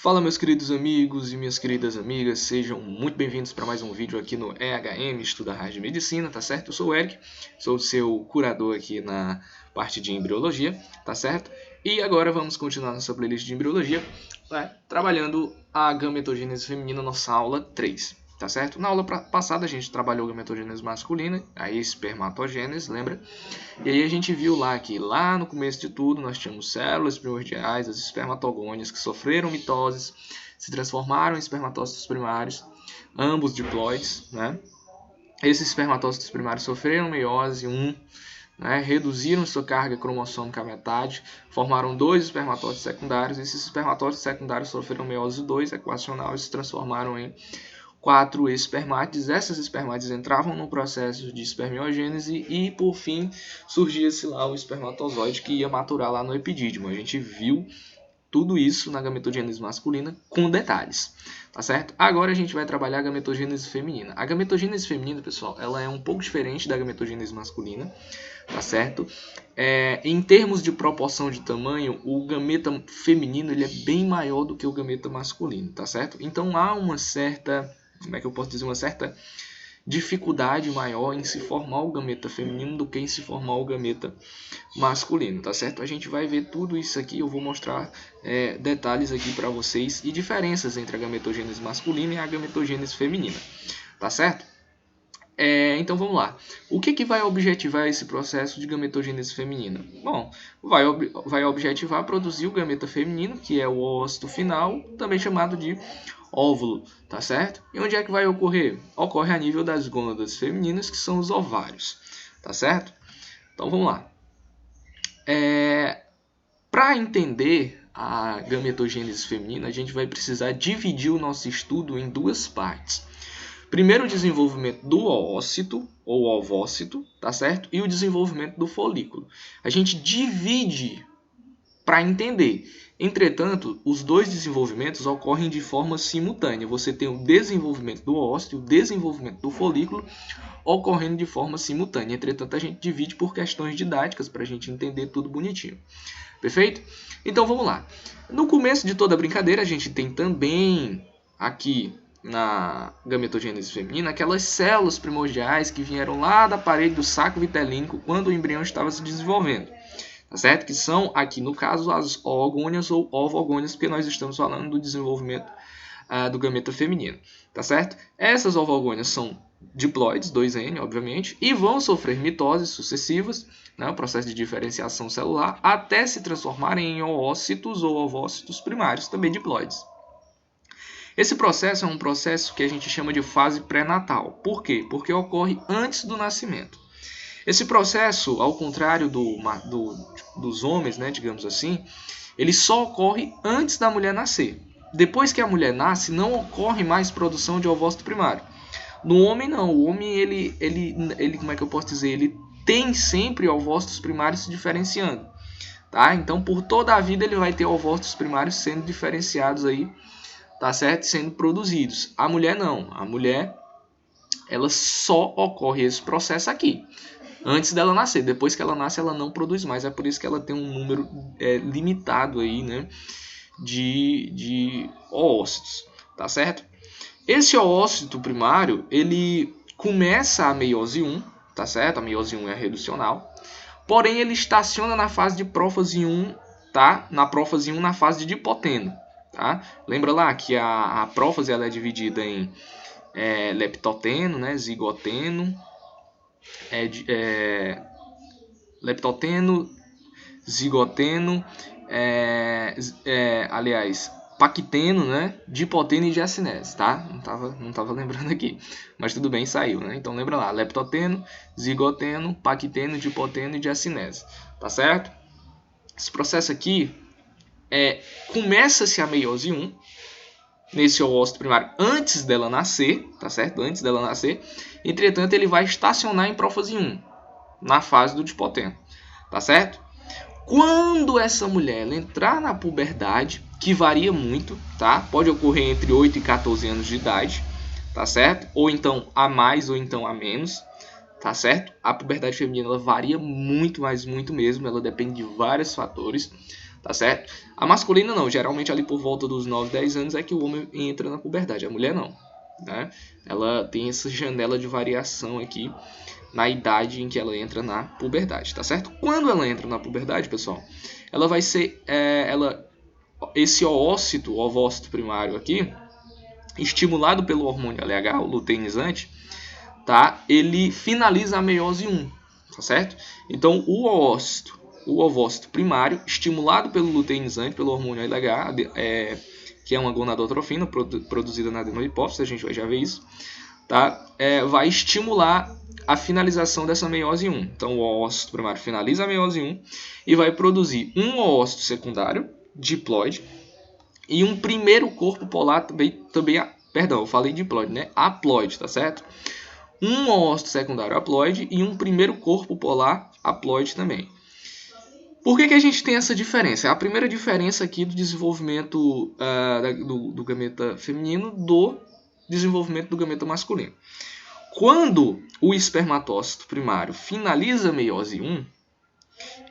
Fala meus queridos amigos e minhas queridas amigas, sejam muito bem-vindos para mais um vídeo aqui no EHM Estuda Hard Medicina, tá certo? Eu sou o Eric, sou o seu curador aqui na parte de embriologia, tá certo? E agora vamos continuar nossa playlist de embriologia, trabalhando a gametogênese feminina, nossa aula 3, tá certo? Na aula passada a gente trabalhou a gametogênese masculina, a espermatogênese, lembra? E aí a gente viu lá que lá no começo de tudo nós tínhamos células primordiais, as espermatogônias, que sofreram mitoses, se transformaram em espermatócitos primários, ambos diploides, né? Esses espermatócitos primários sofreram meiose 1, né? Reduziram sua carga cromossômica à metade, formaram 2 espermatócitos secundários. Esses espermatócitos secundários sofreram meiose 2 equacional e se transformaram em 4 espermátides. Essas espermátides entravam no processo de espermiogênese e, por fim, surgia-se lá o espermatozoide que ia maturar lá no epidídimo. A gente viu tudo isso na gametogênese masculina com detalhes, tá certo? Agora a gente vai trabalhar a gametogênese feminina. A gametogênese feminina, pessoal, ela é um pouco diferente da gametogênese masculina, tá certo? Em termos de proporção de tamanho, o gameta feminino ele é bem maior do que o gameta masculino, tá certo? Então há uma certa, uma certa dificuldade maior em se formar o gameta feminino do que em se formar o gameta masculino, tá certo? A gente vai ver tudo isso aqui, eu vou mostrar detalhes aqui para vocês e diferenças entre a gametogênese masculina e a gametogênese feminina, tá certo? Então vamos lá. O que vai objetivar esse processo de gametogênese feminina? Bom, vai objetivar produzir o gameta feminino, que é o ócito final, também chamado de óvulo, tá certo? E onde é que vai ocorrer? Ocorre a nível das gônadas femininas, que são os ovários, tá certo? Então vamos lá. Para entender a gametogênese feminina, a gente vai precisar dividir o nosso estudo em duas partes. Primeiro o desenvolvimento do oócito, ou ovócito, tá certo? E o desenvolvimento do folículo. A gente divide para entender. Entretanto, os dois desenvolvimentos ocorrem de forma simultânea. Você tem o desenvolvimento do ócito e o desenvolvimento do folículo ocorrendo de forma simultânea. Entretanto, a gente divide por questões didáticas para a gente entender tudo bonitinho. Perfeito? Então, vamos lá. No começo de toda a brincadeira, a gente tem também aqui na gametogênese feminina aquelas células primordiais que vieram lá da parede do saco vitelínico quando o embrião estava se desenvolvendo. Tá certo? Que são, aqui no caso, as oogônias ou ovogônias, porque nós estamos falando do desenvolvimento do gameta feminino. Tá certo? Essas ovogônias são diploides, 2N, obviamente, e vão sofrer mitoses sucessivas, né, o processo de diferenciação celular, até se transformarem em oócitos ou ovócitos primários, também diploides. Esse processo é um processo que a gente chama de fase pré-natal. Por quê? Porque ocorre antes do nascimento. Esse processo, ao contrário dos homens, né, digamos assim, ele só ocorre antes da mulher nascer. Depois que a mulher nasce, não ocorre mais produção de ovócito primário. No homem, não. O homem, ele como é que eu posso dizer? Ele tem sempre ovócitos primários se diferenciando. Tá? Então, por toda a vida, ele vai ter ovócitos primários sendo diferenciados aí, tá certo? Sendo produzidos. A mulher, não. A mulher, ela só ocorre esse processo aqui antes dela nascer. Depois que ela nasce, ela não produz mais. É por isso que ela tem um número limitado aí, né, de oócitos, tá certo? Esse oócito primário, ele começa a meiose 1, tá certo? A meiose 1 é reducional. Porém, ele estaciona na fase de prófase 1, tá? Na prófase 1, na fase de dipoteno, tá? Lembra lá que a prófase ela é dividida em leptoteno, né, zigoteno, leptoteno, zigoteno, pacteno, né, dipoteno e diacinese, tá? Não tava lembrando aqui, mas tudo bem, saiu, né? Então lembra lá, leptoteno, zigoteno, pacteno, dipoteno e diacinese, tá certo? Esse processo aqui começa-se a meiose 1, nesse oócito primário antes dela nascer, tá certo? Antes dela nascer. Entretanto, ele vai estacionar em prófase 1, na fase do dipoteno, tá certo? Quando essa mulher ela entrar na puberdade, que varia muito, tá? Pode ocorrer entre 8 e 14 anos de idade, tá certo? Ou então a mais ou então a menos, tá certo? A puberdade feminina ela varia muito, mas muito mesmo, ela depende de vários fatores, tá certo? A masculina não, geralmente ali por volta dos 9, 10 anos é que o homem entra na puberdade, a mulher não, né? Ela tem essa janela de variação aqui na idade em que ela entra na puberdade, tá certo? Quando ela entra na puberdade, pessoal, ela vai ser, esse oócito, o ovócito primário aqui, estimulado pelo hormônio LH, o luteinizante, tá? Ele finaliza a meiose 1, tá certo? Então, o ovócito primário, estimulado pelo luteinizante, pelo hormônio LH, que é uma gonadotrofina produzida na adenohipófise, a gente vai já ver isso, tá? Vai estimular a finalização dessa meiose 1. Então, o oócito primário finaliza a meiose 1 e vai produzir um oócito secundário, diploide, e um primeiro corpo polar também perdão, eu falei diploide, né? Haploide, tá certo? Um oócito secundário haploide e um primeiro corpo polar haploide também. Por que a gente tem essa diferença? É a primeira diferença aqui do desenvolvimento do gameta feminino do desenvolvimento do gameta masculino. Quando o espermatócito primário finaliza a meiose 1,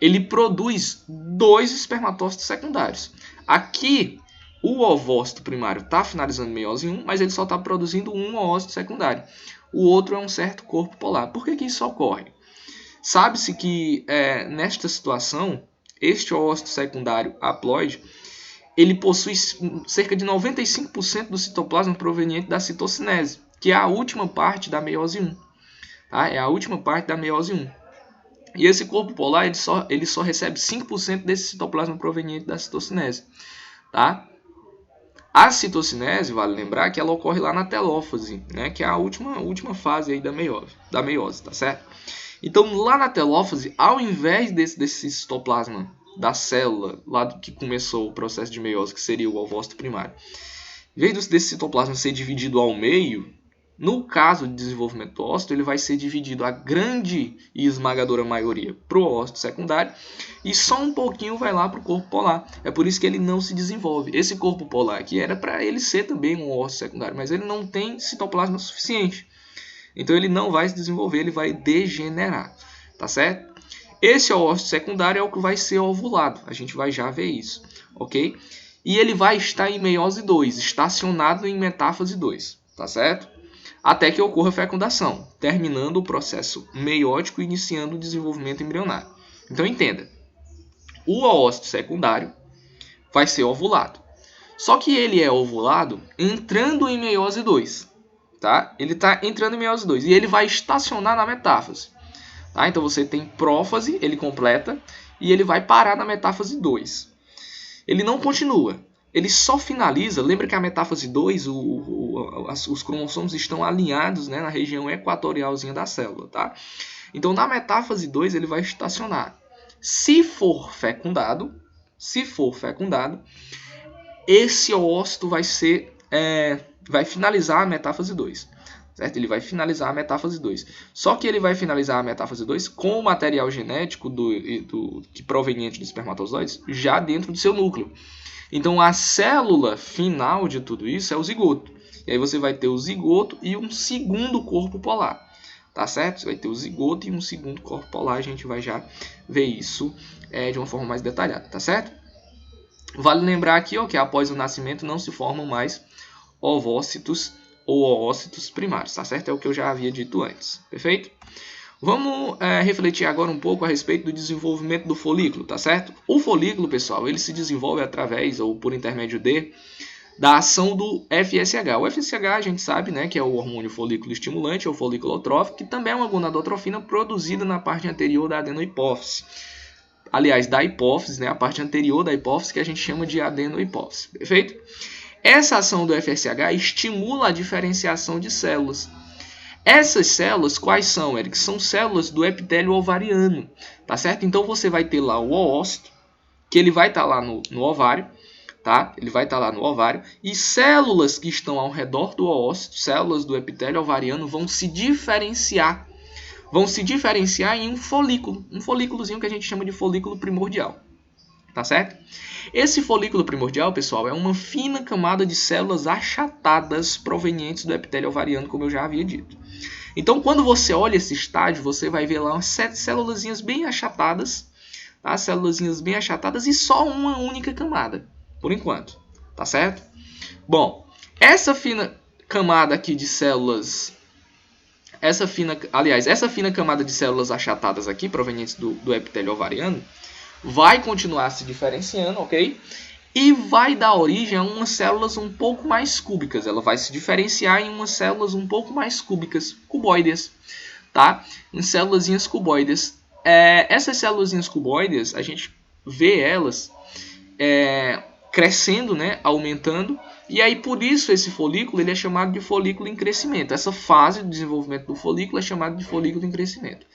ele produz 2 espermatócitos secundários. Aqui, o ovócito primário está finalizando a meiose 1, mas ele só está produzindo um oócito secundário. O outro é um certo corpo polar. Por que isso ocorre? Sabe-se que, nesta situação, este oócito secundário haploide, ele possui cerca de 95% do citoplasma proveniente da citocinese, que é a última parte da meiose 1. Tá? É a última parte da meiose 1. E esse corpo polar ele só recebe 5% desse citoplasma proveniente da citocinese. Tá? A citocinese, vale lembrar que ela ocorre lá na telófase, né? Que é a última fase aí da meiose, tá certo? Então, lá na telófase, ao invés desse citoplasma da célula, lá que começou o processo de meiose, que seria o ovócito primário, em vez desse citoplasma ser dividido ao meio, no caso de desenvolvimento do ócito, ele vai ser dividido a grande e esmagadora maioria para o ócito secundário e só um pouquinho vai lá para o corpo polar. É por isso que ele não se desenvolve. Esse corpo polar aqui era para ele ser também um ócito secundário, mas ele não tem citoplasma suficiente. Então ele não vai se desenvolver, ele vai degenerar, tá certo? Esse ócito secundário é o que vai ser ovulado, a gente vai já ver isso, ok? E ele vai estar em meiose 2, estacionado em metáfase 2, tá certo? Até que ocorra a fecundação, terminando o processo meiótico e iniciando o desenvolvimento embrionário. Então entenda, o oócito secundário vai ser ovulado, só que ele é ovulado entrando em meiose 2. Tá? Ele está entrando em meiose 2 e ele vai estacionar na metáfase. Tá? Então você tem prófase, ele completa, e ele vai parar na metáfase 2. Ele não continua, ele só finaliza. Lembra que a metáfase 2, os cromossomos estão alinhados, né, na região equatorialzinha da célula. Tá? Então na metáfase 2 ele vai estacionar. Se for fecundado, esse oócito vai finalizar a metáfase 2, certo? Ele vai finalizar a metáfase 2. Só que ele vai finalizar a metáfase 2 com o material genético que proveniente dos espermatozoides já dentro do seu núcleo. Então a célula final de tudo isso é o zigoto. E aí você vai ter o zigoto e um segundo corpo polar. Tá certo? Você vai ter o zigoto e um segundo corpo polar. A gente vai já ver isso de uma forma mais detalhada, tá certo? Vale lembrar aqui que após o nascimento não se formam mais ovócitos ou oócitos primários, tá certo? É o que eu já havia dito antes, perfeito? Vamos refletir agora um pouco a respeito do desenvolvimento do folículo, tá certo? O folículo, pessoal, ele se desenvolve através ou por intermédio da ação do FSH. O FSH a gente sabe, né, que é o hormônio folículo estimulante ou foliculotrófico, que também é uma gonadotrofina produzida na parte anterior da adenohipófise. Aliás, da hipófise, né, a parte anterior da hipófise que a gente chama de adenohipófise, perfeito? Essa ação do FSH estimula a diferenciação de células. Essas células, quais são, Eric? São células do epitélio ovariano, tá certo? Então você vai ter lá o oócito, que ele vai estar lá no ovário, tá? Ele vai estar lá no ovário, e células que estão ao redor do oócito, células do epitélio ovariano, vão se diferenciar em um folículozinho que a gente chama de folículo primordial. Tá certo? Esse folículo primordial, pessoal, é uma fina camada de células achatadas provenientes do epitélio ovariano, como eu já havia dito. Então, quando você olha esse estágio, você vai ver lá umas 7 célulazinhas bem achatadas, tá? Célulazinhas bem achatadas e só uma única camada, por enquanto, tá certo? Bom, essa fina camada aqui de células, essa fina camada de células achatadas aqui, provenientes do epitélio ovariano, vai continuar se diferenciando, ok? E vai dar origem a umas células um pouco mais cúbicas. Ela vai se diferenciar em umas células um pouco mais cúbicas, cuboides, tá? Em célulazinhas cuboides. Essas célulazinhas cuboides, a gente vê elas crescendo, né? Aumentando. E aí, por isso, esse folículo ele é chamado de folículo em crescimento. Essa fase do desenvolvimento do folículo é chamada de folículo em crescimento.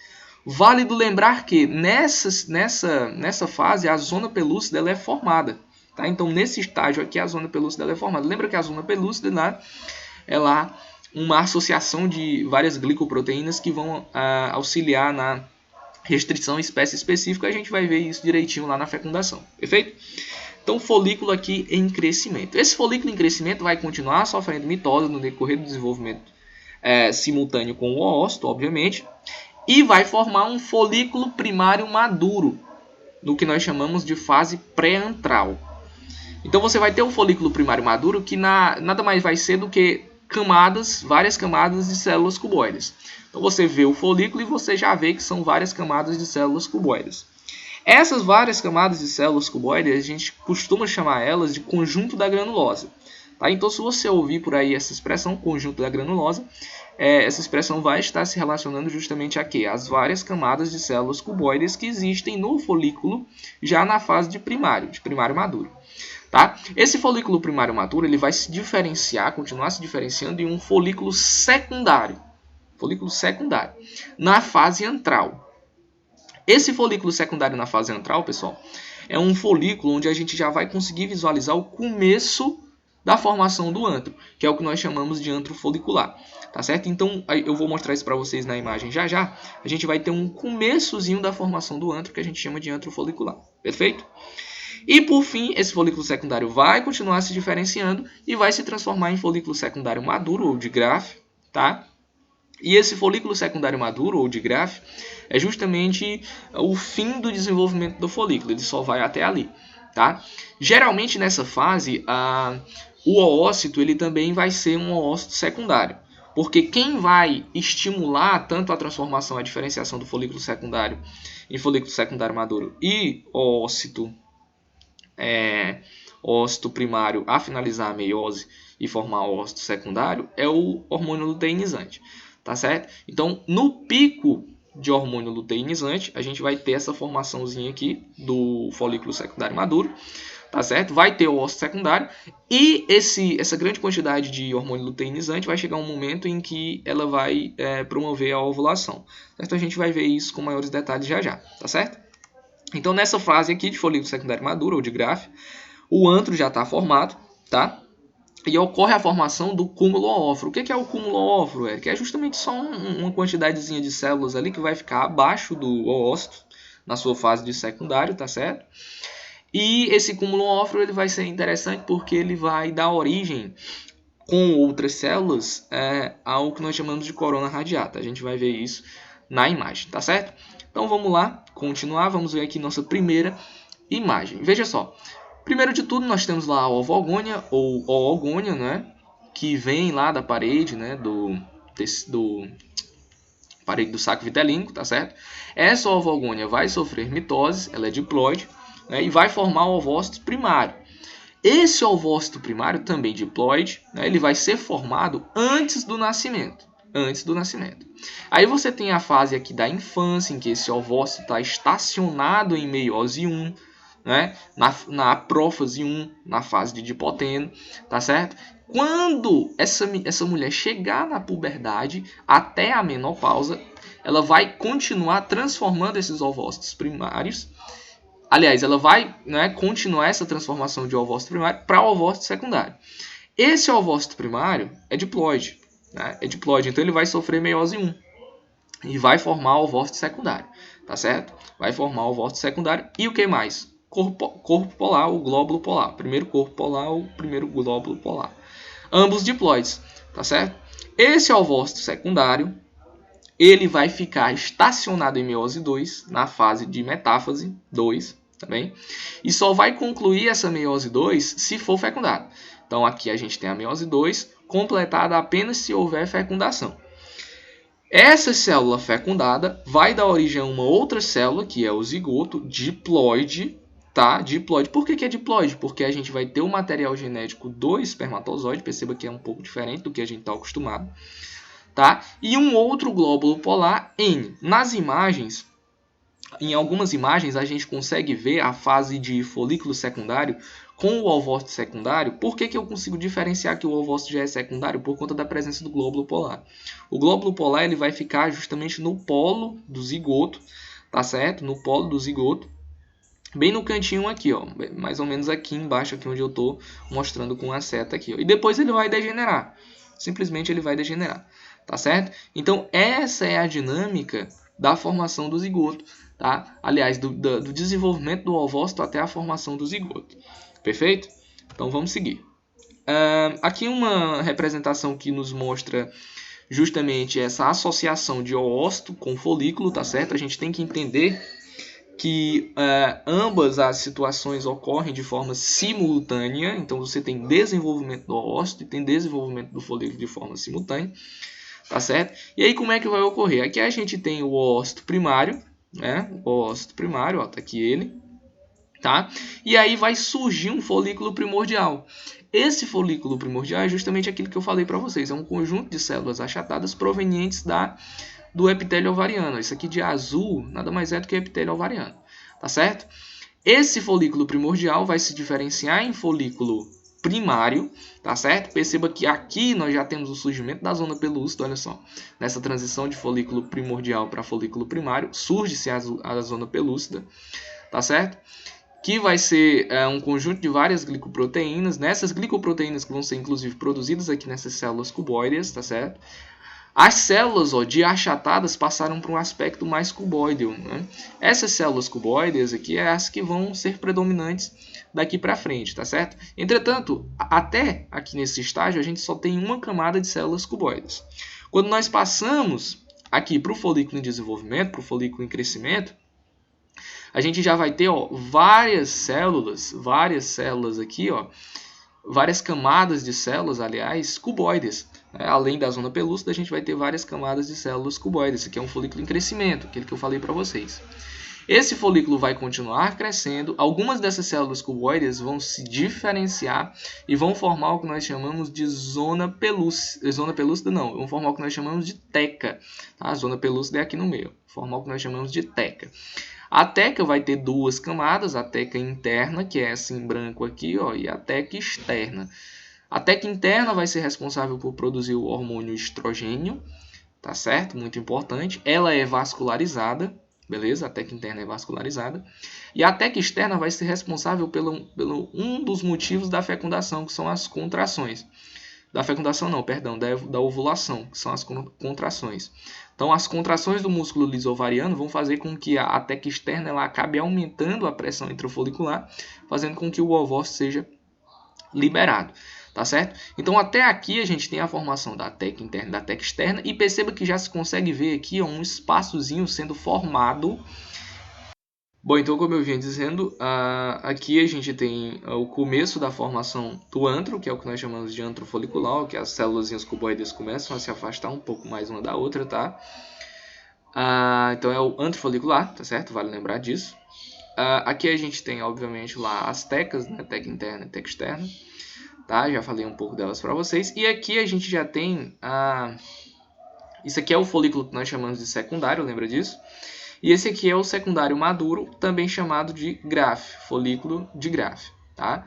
Válido lembrar que nessa fase a zona pelúcida ela é formada. Tá? Então, nesse estágio aqui, a zona pelúcida ela é formada. Lembra que a zona pelúcida é lá uma associação de várias glicoproteínas que vão auxiliar na restrição espécie específica. A gente vai ver isso direitinho lá na fecundação. Perfeito? Então, folículo aqui em crescimento. Esse folículo em crescimento vai continuar sofrendo mitose no decorrer do desenvolvimento simultâneo com o oócito, obviamente. E vai formar um folículo primário maduro, no que nós chamamos de fase pré-antral. Então você vai ter um folículo primário maduro que nada mais vai ser do que várias camadas de células cuboides. Então você vê o folículo e você já vê que são várias camadas de células cuboides. Essas várias camadas de células cuboides, a gente costuma chamar elas de conjunto da granulosa. Tá? Então se você ouvir por aí essa expressão, conjunto da granulosa, essa expressão vai estar se relacionando justamente a quê? As várias camadas de células cuboides que existem no folículo já na fase de primário maduro. Tá? Esse folículo primário maduro ele vai se diferenciar, continuar se diferenciando em um folículo secundário. Na fase antral. Esse folículo secundário na fase antral, pessoal, é um folículo onde a gente já vai conseguir visualizar o começo da formação do antro, que é o que nós chamamos de antro folicular. Tá certo? Então, eu vou mostrar isso para vocês na imagem já já. A gente vai ter um começozinho da formação do antro, que a gente chama de antro folicular. Perfeito? E, por fim, esse folículo secundário vai continuar se diferenciando e vai se transformar em folículo secundário maduro, ou de Graff. Tá? E esse folículo secundário maduro, ou de Graff, é justamente o fim do desenvolvimento do folículo. Ele só vai até ali. Tá? Geralmente, nessa fase, o oócito ele também vai ser um oócito secundário. Porque quem vai estimular tanto a transformação, a diferenciação do folículo secundário em folículo secundário maduro e oócito primário a finalizar a meiose e formar o oócito secundário é o hormônio luteinizante. Tá certo? Então, no pico de hormônio luteinizante, a gente vai ter essa formaçãozinha aqui do folículo secundário maduro. Tá certo? Vai ter o oócito secundário e essa grande quantidade de hormônio luteinizante vai chegar um momento em que ela vai promover a ovulação. Certo? A gente vai ver isso com maiores detalhes já já, tá certo? Então nessa fase aqui de folículo secundário maduro ou de Graff, o antro já está formado, tá? E ocorre a formação do cúmulo oóforo. O que é o cúmulo oóforo? Que é justamente só uma quantidadezinha de células ali que vai ficar abaixo do oócito na sua fase de secundário, tá certo? E esse cúmulo oóforo ele vai ser interessante porque ele vai dar origem com outras células ao que nós chamamos de corona radiata. A gente vai ver isso na imagem, tá certo? Então vamos lá, continuar, vamos ver aqui nossa primeira imagem. Veja só, primeiro de tudo nós temos lá a ovogônia ou oogônia, né? Que vem lá da parede, né? Parede do saco vitelínico, tá certo? Essa ovogônia vai sofrer mitose, ela é diploide, né, e vai formar o ovócito primário. Esse ovócito primário, também diploide, né, ele vai ser formado antes do nascimento. Aí você tem a fase aqui da infância, em que esse ovócito está estacionado em meiose 1, né, na prófase 1, na fase de dipoteno, tá certo? Quando essa mulher chegar na puberdade, até a menopausa, ela vai continuar transformando esses ovócitos primários. Aliás, ela vai continuar essa transformação de ovócito primário para ovócito secundário. Esse ovócito primário é diploide. Né? Então ele vai sofrer meiose 1 e vai formar o ovócito secundário. Tá certo? Vai formar o ovócito secundário. E o que mais? Corpo polar, o glóbulo polar. Primeiro corpo polar, o primeiro glóbulo polar. Ambos diploides. Tá certo? Esse ovócito secundário ele vai ficar estacionado em meiose 2, na fase de metáfase 2, tá bem? E só vai concluir essa meiose 2 se for fecundado. Então aqui a gente tem a meiose 2, completada apenas se houver fecundação. Essa célula fecundada vai dar origem a uma outra célula, que é o zigoto, diploide, tá? Diploide. Por que é diploide? Porque a gente vai ter o material genético do espermatozoide, perceba que é um pouco diferente do que a gente está acostumado, tá? E um outro glóbulo polar, N. Nas imagens, em algumas imagens, a gente consegue ver a fase de folículo secundário com o ovócito secundário. Por que eu consigo diferenciar que o ovócito já é secundário? Por conta da presença do glóbulo polar. O glóbulo polar ele vai ficar justamente no polo do zigoto, tá certo? No polo do zigoto, bem no cantinho aqui, ó, mais ou menos aqui embaixo, aqui onde eu estou mostrando com a seta aqui, ó. E depois ele vai degenerar, simplesmente ele vai degenerar, tá certo? Então essa é a dinâmica da formação do zigoto, tá? Aliás, do desenvolvimento do ovócito até a formação do zigoto. Perfeito? Então vamos seguir. Aqui uma representação que nos mostra justamente essa associação de oócito com folículo, tá certo? A gente tem que entender que ambas as situações ocorrem de forma simultânea. Então você tem desenvolvimento do oócito e tem desenvolvimento do folículo de forma simultânea, tá certo? E aí como é que vai ocorrer? Aqui a gente tem o oócito primário, né? O oócito primário, ó, tá aqui ele. Tá? E aí vai surgir um folículo primordial. Esse folículo primordial é justamente aquilo que eu falei para vocês. É um conjunto de células achatadas provenientes do epitélio ovariano. Isso aqui de azul nada mais é do que epitélio ovariano. Tá certo? Esse folículo primordial vai se diferenciar em folículo primário. Tá certo? Perceba que aqui nós já temos o surgimento da zona pelúcida. Olha só. Nessa transição de folículo primordial para folículo primário, surge-se a zona pelúcida. Tá certo? Que vai ser um conjunto de várias glicoproteínas. Nessas glicoproteínas que vão ser inclusive produzidas aqui nessas células cuboides, tá certo? As células de achatadas passaram para um aspecto mais cuboideo, né? Essas células cuboides aqui é as que vão ser predominantes daqui para frente, tá certo? Entretanto, até aqui nesse estágio a gente só tem uma camada de células cuboides. Quando nós passamos aqui para o folículo em desenvolvimento, para o folículo em crescimento, a gente já vai ter, ó, várias células aqui, ó, várias camadas de células, aliás, cuboides. Né? Além da zona pelúcida, a gente vai ter várias camadas de células cuboides. Esse aqui é um folículo em crescimento, aquele que eu falei para vocês. Esse folículo vai continuar crescendo. Algumas dessas células cuboides vão se diferenciar e vão formar o que nós chamamos de zona pelúcida. Zona pelúcida não, vão formar o que nós chamamos de teca. Tá? A zona pelúcida é aqui no meio, formar o que nós chamamos de teca. A teca vai ter duas camadas, a teca interna, que é essa em branco aqui, ó, e a teca externa. A teca interna vai ser responsável por produzir o hormônio estrogênio, tá certo? Muito importante. Ela é vascularizada, beleza? A teca interna é vascularizada. E a teca externa vai ser responsável pelo um dos motivos da fecundação, que são as contrações. Da fecundação não, perdão, da ovulação, que são as contrações. Então, as contrações do músculo lisovariano vão fazer com que a teca externa ela acabe aumentando a pressão intrafolicular, fazendo com que o ovócito seja liberado, tá certo? Então, até aqui a gente tem a formação da teca interna e da teca externa, e perceba que já se consegue ver aqui ó, um espaçozinho sendo formado. Bom, então como eu vinha dizendo, aqui a gente tem o começo da formação do antro, que é o que nós chamamos de antro folicular, que as células cuboides começam a se afastar um pouco mais uma da outra, tá? Então é o antro folicular, tá certo? Vale lembrar disso. Aqui a gente tem, obviamente, lá as tecas, né? Teca interna e teca externa, tá? Já falei um pouco delas para vocês. E aqui a gente já tem, isso aqui é o folículo que nós chamamos de secundário, lembra disso? E esse aqui é o secundário maduro, também chamado de Graafi, folículo de Graafi, tá?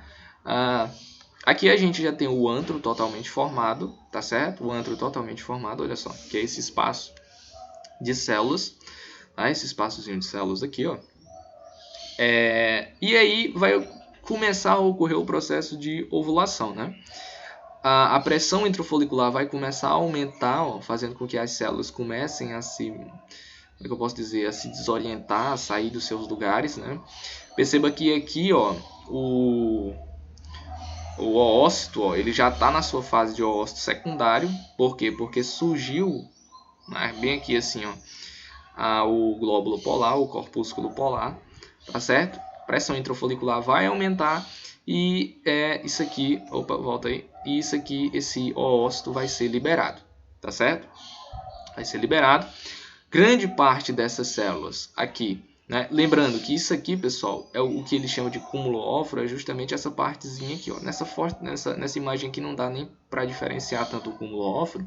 Aqui a gente já tem o antro totalmente formado, tá certo? O antro totalmente formado, olha só, que é esse espaço de células, tá? Esse espaçozinho de células aqui, ó. E aí vai começar a ocorrer o processo de ovulação, né? A pressão intrafolicular vai começar a aumentar, ó, fazendo com que as células comecem a se... Como é que eu posso dizer? A se desorientar, a sair dos seus lugares, né? Perceba que aqui, ó, o oócito, ó, ele já está na sua fase de oócito secundário. Por quê? Porque surgiu né? Bem aqui assim, ó, o glóbulo polar, o corpúsculo polar, tá certo? Pressão intrafolicular vai aumentar e isso aqui, opa, volta aí, e isso aqui, esse oócito vai ser liberado, tá certo? Vai ser liberado. Grande parte dessas células aqui, né? Lembrando que isso aqui, pessoal, é o que eles chamam de cúmulo óforo, é justamente essa partezinha aqui, ó. Nessa imagem aqui não dá nem para diferenciar tanto o cúmulo óforo,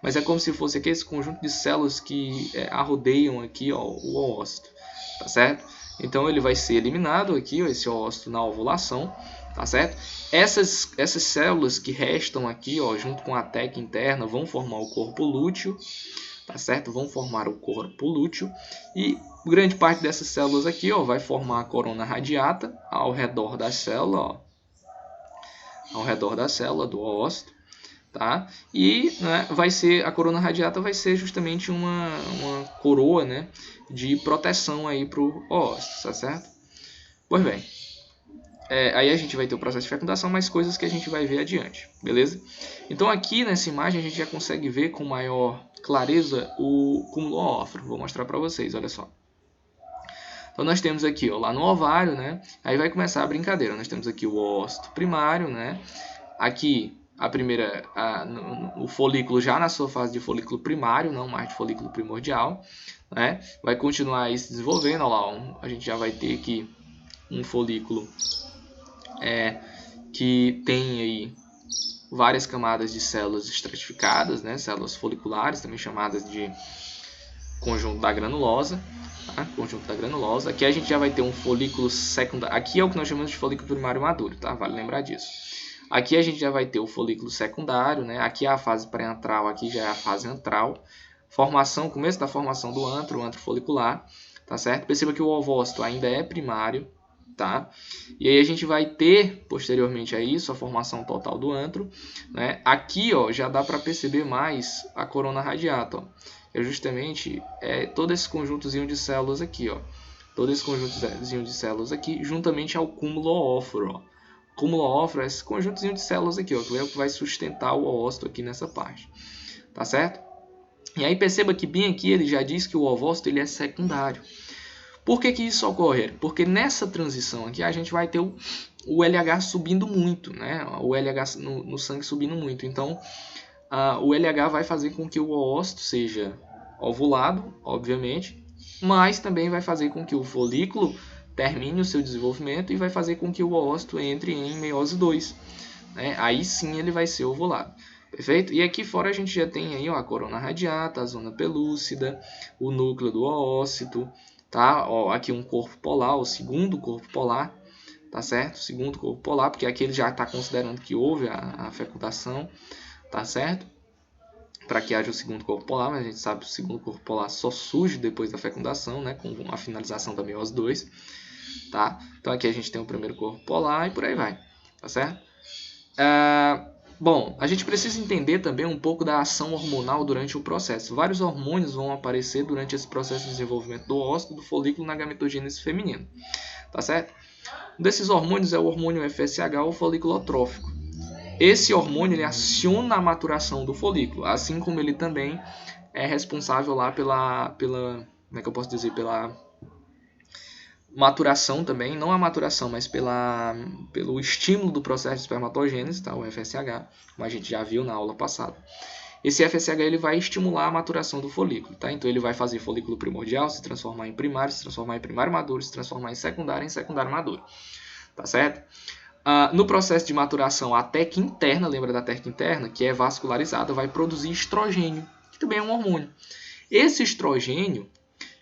mas é como se fosse aqui esse conjunto de células que arrodeiam aqui, ó, o oócito, tá certo? Então ele vai ser eliminado aqui, ó, esse oócito na ovulação, tá certo? Essas células que restam aqui, ó, junto com a teca interna, vão formar o corpo lúteo, tá certo? Vão formar o corpo lúteo e grande parte dessas células aqui, ó, vai formar a corona radiata ao redor da célula, ó, ao redor da célula do oócito, tá? E né, a corona radiata vai ser justamente uma coroa, né, de proteção aí para o oócito, tá certo? Pois bem, aí a gente vai ter o processo de fecundação, mais coisas que a gente vai ver adiante, beleza? Então aqui nessa imagem a gente já consegue ver com maior clareza o cúmulo óforo. Vou mostrar para vocês, olha só. Então nós temos aqui, ó, lá no ovário, né? Aí vai começar a brincadeira. Nós temos aqui o oócito primário, né? Aqui o folículo já na sua fase de folículo primário, não mais de folículo primordial, né? Vai continuar aí se desenvolvendo, ó lá, a gente já vai ter aqui um folículo que tem aí várias camadas de células estratificadas, né? Células foliculares, também chamadas de conjunto da granulosa. Tá? Conjunto da granulosa. Aqui a gente já vai ter um folículo secundário. Aqui é o que nós chamamos de folículo primário maduro, tá? Vale lembrar disso. Aqui a gente já vai ter o folículo secundário, né? Aqui é a fase pré-antral, aqui já é a fase antral. Começo da formação do antro, o antro folicular, tá certo? Perceba que o ovócito ainda é primário, tá? E aí a gente vai ter, posteriormente a isso, a formação total do antro, né? Aqui, ó, já dá para perceber mais a corona radiata, ó. É justamente todo esse conjuntozinho de células aqui, ó. Todo esse conjuntozinho de células aqui, juntamente ao cúmulo óforo, ó. Cúmulo óforo é esse conjuntozinho de células aqui, ó, que é o que vai sustentar o oócito aqui nessa parte, tá certo? E aí perceba que bem aqui ele já diz que o ovócito ele é secundário. Por que que isso ocorre? Porque nessa transição aqui a gente vai ter o LH subindo muito, né? O LH no sangue subindo muito. Então, o LH vai fazer com que o oócito seja ovulado, obviamente, mas também vai fazer com que o folículo termine o seu desenvolvimento e vai fazer com que o oócito entre em meiose 2. Né? Aí sim ele vai ser ovulado. Perfeito? E aqui fora a gente já tem aí, ó, a corona radiata, a zona pelúcida, o núcleo do oócito, tá? Ó, aqui um corpo polar, o segundo corpo polar, tá certo? O segundo corpo polar, porque aqui ele já está considerando que houve a fecundação, tá certo? Para que haja o segundo corpo polar, mas a gente sabe que o segundo corpo polar só surge depois da fecundação, né? Com a finalização da meiose 2, tá? Então aqui a gente tem o primeiro corpo polar e por aí vai, tá certo? Bom, a gente precisa entender também um pouco da ação hormonal durante o processo. Vários hormônios vão aparecer durante esse processo de desenvolvimento do ócito, do folículo na gametogênese feminina, tá certo? Um desses hormônios é o hormônio FSH, ou folículotrófico. Esse hormônio ele aciona a maturação do folículo, assim como ele também é responsável lá pela como é que eu posso dizer, pela maturação também, não a maturação, mas pelo estímulo do processo de espermatogênese, tá? O FSH, como a gente já viu na aula passada. Esse FSH ele vai estimular a maturação do folículo, tá? Então ele vai fazer folículo primordial se transformar em primário, se transformar em primário maduro, se transformar em secundário maduro, tá certo? No processo de maturação, a teca interna, lembra da teca interna, que é vascularizada, vai produzir estrogênio, que também é um hormônio. Esse estrogênio,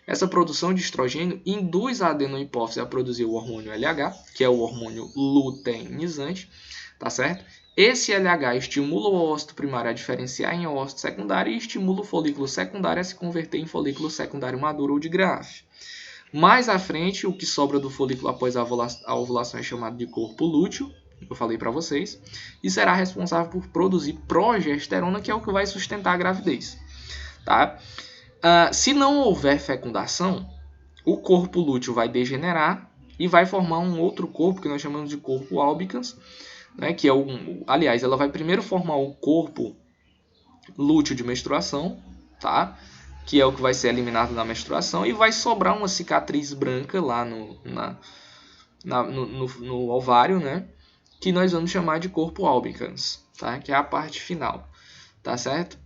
essa produção de estrogênio induz a adenohipófise a produzir o hormônio LH, que é o hormônio luteinizante, tá certo? Esse LH estimula o oócito primário a diferenciar em oócito secundário e estimula o folículo secundário a se converter em folículo secundário maduro ou de Graff. Mais à frente, o que sobra do folículo após a ovulação é chamado de corpo lúteo, eu falei para vocês, e será responsável por produzir progesterona, que é o que vai sustentar a gravidez, tá? Se não houver fecundação, o corpo lúteo vai degenerar e vai formar um outro corpo que nós chamamos de corpo albicans, né, que é aliás, ela vai primeiro formar o corpo lúteo de menstruação, tá? Que é o que vai ser eliminado na menstruação, e vai sobrar uma cicatriz branca lá no ovário, né? Que nós vamos chamar de corpo albicans, tá? Que é a parte final, tá certo?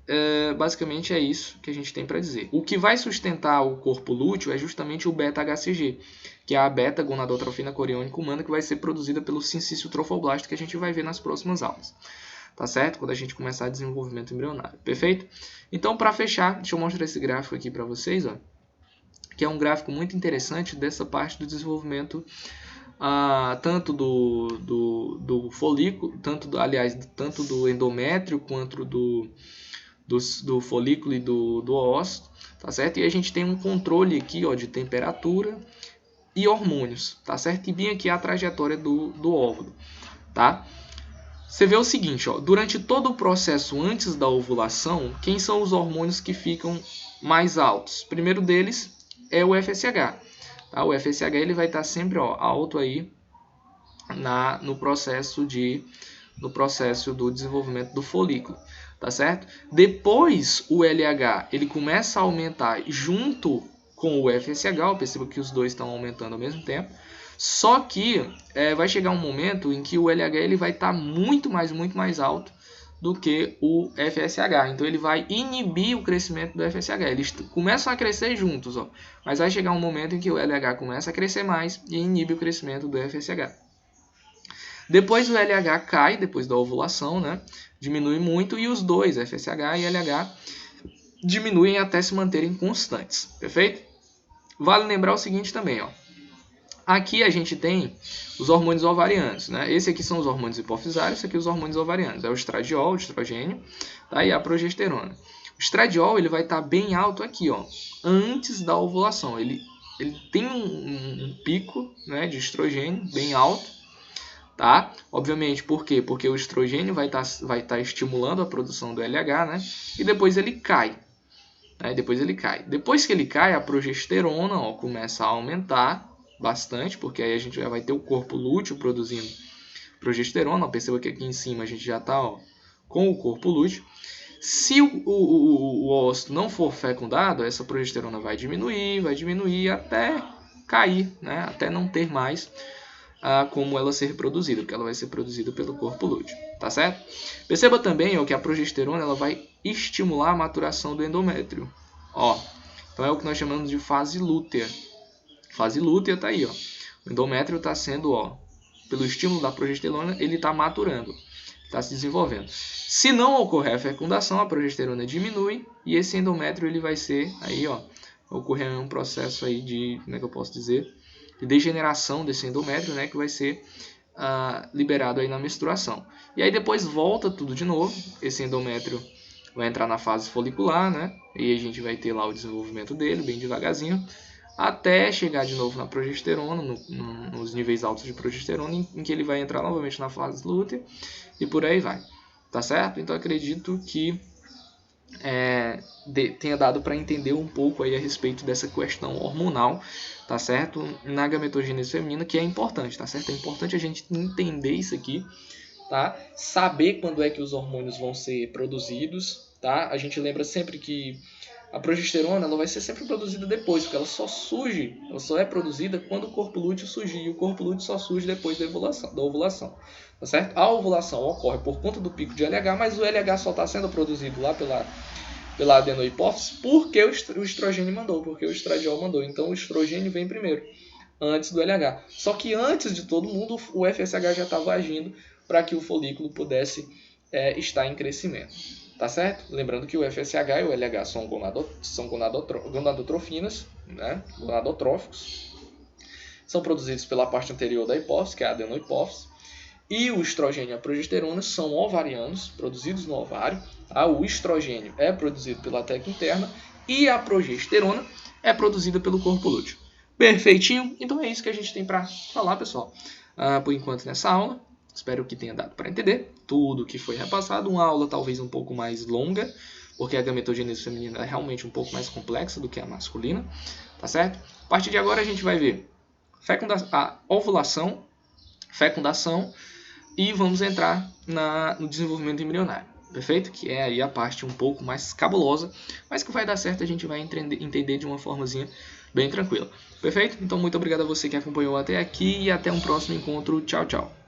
Basicamente é isso que a gente tem para dizer. O que vai sustentar o corpo lúteo é justamente o beta-HCG, que é a beta-gonadotrofina coriônica humana, que vai ser produzida pelo sincício trofoblasto, que a gente vai ver nas próximas aulas. Tá certo? Quando a gente começar o desenvolvimento embrionário. Perfeito? Então, para fechar, deixa eu mostrar esse gráfico aqui para vocês, ó, que é um gráfico muito interessante dessa parte do desenvolvimento, tanto do folículo, tanto do endométrio quanto do folículo e do ósseo, tá certo? E a gente tem um controle aqui, ó, de temperatura e hormônios, tá certo? E bem aqui a trajetória do óvulo, tá? Você vê o seguinte, ó, durante todo o processo antes da ovulação, quem são os hormônios que ficam mais altos? O primeiro deles é o FSH. Tá? O FSH ele vai estar sempre, ó, alto aí no processo do desenvolvimento do folículo, tá certo? Depois o LH ele começa a aumentar junto com o FSH, eu percebo que os dois estão aumentando ao mesmo tempo. Só que vai chegar um momento em que o LH ele vai estar muito mais alto do que o FSH. Então ele vai inibir o crescimento do FSH. Eles começam a crescer juntos, ó, mas vai chegar um momento em que o LH começa a crescer mais e inibe o crescimento do FSH. Depois o LH cai, depois da ovulação, né? Diminui muito, e os dois, FSH e LH, diminuem até se manterem constantes. Perfeito? Vale lembrar o seguinte também, ó. Aqui a gente tem os hormônios ovarianos, né? Esse aqui são os hormônios hipofisários, esse aqui os hormônios ovarianos. É o estradiol, o estrogênio, tá? E a progesterona. O estradiol ele vai estar bem alto aqui, ó, antes da ovulação. Ele tem um pico, né, de estrogênio bem alto, tá? Obviamente, por quê? Porque o estrogênio vai estar estimulando a produção do LH, né? E depois ele cai. Depois que ele cai, a progesterona, ó, começa a aumentar bastante, porque aí a gente já vai ter o corpo lúteo produzindo progesterona. Perceba que aqui em cima a gente já está com o corpo lúteo. Se o óvulo não for fecundado, essa progesterona vai diminuir até cair, né? Até não ter mais como ela ser produzida, porque ela vai ser produzida pelo corpo lúteo, tá certo? Perceba também, ó, que a progesterona ela vai estimular a maturação do endométrio, ó. Então é o que nós chamamos de fase lútea. Fase lútea tá aí, ó. O endométrio está sendo, ó, pelo estímulo da progesterona, ele está maturando, está se desenvolvendo. Se não ocorrer a fecundação, a progesterona diminui e esse endométrio ele vai ser aí, ó, ocorrer um processo aí de, como é que eu posso dizer, de degeneração desse endométrio, né, que vai ser liberado aí na menstruação. E aí depois volta tudo de novo, esse endométrio vai entrar na fase folicular, né, e a gente vai ter lá o desenvolvimento dele bem devagarzinho, até chegar de novo na progesterona, nos níveis altos de progesterona, em que ele vai entrar novamente na fase lútea e por aí vai, tá certo? Então acredito que tenha dado para entender um pouco aí a respeito dessa questão hormonal, tá certo? Na gametogênese feminina, que é importante, tá certo? É importante a gente entender isso aqui, tá? Saber quando é que os hormônios vão ser produzidos, tá? A gente lembra sempre que a progesterona ela vai ser sempre produzida depois, porque ela só é produzida quando o corpo lúteo surgir, e o corpo lúteo só surge depois da ovulação, tá certo? A ovulação ocorre por conta do pico de LH, mas o LH só está sendo produzido lá pela adenohipófise porque o estrogênio mandou, porque o estradiol mandou. Então o estrogênio vem primeiro, antes do LH. Só que antes de todo mundo, o FSH já estava agindo para que o folículo pudesse estar em crescimento. Tá certo? Lembrando que o FSH e o LH são gonadotrofinas, né? Gonadotróficos. São produzidos pela parte anterior da hipófise, que é a adenohipófise. E o estrogênio e a progesterona são ovarianos, produzidos no ovário. O estrogênio é produzido pela teca interna e a progesterona é produzida pelo corpo lúteo. Perfeitinho? Então é isso que a gente tem para falar, pessoal, por enquanto nessa aula. Espero que tenha dado para entender tudo que foi repassado. Uma aula talvez um pouco mais longa, porque a gametogênese feminina é realmente um pouco mais complexa do que a masculina, tá certo? A partir de agora a gente vai ver a ovulação, fecundação e vamos entrar no desenvolvimento embrionário. perfeito? Que é aí a parte um pouco mais cabulosa, mas que vai dar certo, a gente vai entender de uma formazinha bem tranquila, perfeito? Então muito obrigado a você que acompanhou até aqui e até um próximo encontro, tchau, tchau!